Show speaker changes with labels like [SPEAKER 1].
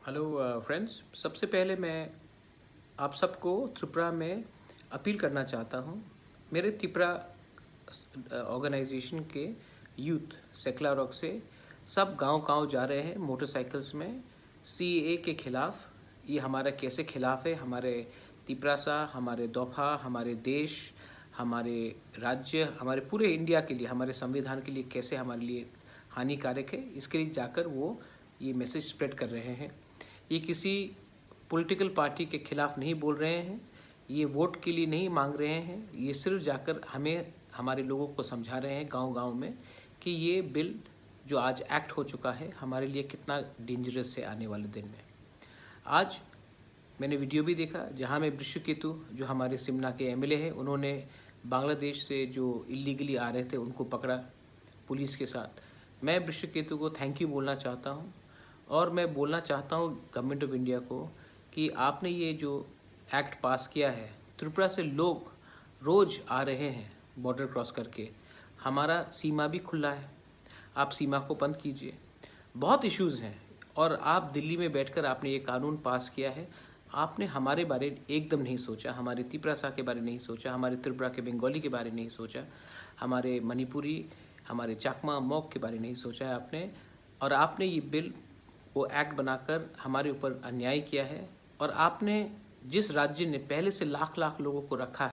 [SPEAKER 1] Hello friends, सबसे पहले मैं आप सबको त्रिपुरा में अपील करना चाहता हूँ। मेरे त्रिपुरा ऑर्गेनाइजेशन के यूथ सेक्ला रॉक से सब गांव-गांव जा रहे हैं मोटरसाइकिल्स में सीएए के खिलाफ। ये हमारा कैसे खिलाफ है, हमारे त्रिपुरा सा, हमारे दोफा, हमारे देश, हमारे राज्य, हमारे पूरे इंडिया के लिए, हमारे संविधान के लिए कैसे हमारे लिए हानिकारक है, इसके लिए जाकर वो ये मैसेज स्प्रेड कर रहे हैं। ये किसी पॉलिटिकल पार्टी के खिलाफ नहीं बोल रहे हैं, ये वोट के लिए नहीं मांग रहे हैं, ये सिर्फ जाकर हमें हमारे लोगों को समझा रहे हैं गांव-गांव में कि ये बिल जो आज एक्ट हो चुका है हमारे लिए कितना डेंजरस है आने वाले दिन में। आज मैंने वीडियो भी देखा जहां में वृषकेतु जो हमारे सिमना के एमएलए हैं, उन्होंने बांग्लादेश से जो इलीगली आ रहे थे उनको पकड़ा पुलिस के साथ। मैं वृषकेतु को थैंक यू बोलना चाहता हूं और मैं बोलना चाहता हूं गवर्नमेंट ऑफ इंडिया को कि आपने ये जो एक्ट पास किया है, त्रिपुरा से लोग रोज़ आ रहे हैं बॉर्डर क्रॉस करके, हमारा सीमा भी खुला है, आप सीमा को बंद कीजिए। बहुत इश्यूज़ हैं और आप दिल्ली में बैठकर आपने ये कानून पास किया है, आपने हमारे बारे एकदम नहीं सोचा, हमारे त्रिपुरा सा के बारे नहीं सोचा, हमारे त्रिपुरा के बंगाली के बारे नहीं सोचा, हमारे मणिपुरी, हमारे चाकमा मॉक के बारे नहीं सोचा है आपने। और आपने ये बिल वो एक्ट बनाकर हमारे ऊपर अन्याय किया है। और आपने जिस राज्य ने पहले से लाख लाख लोगों को रखा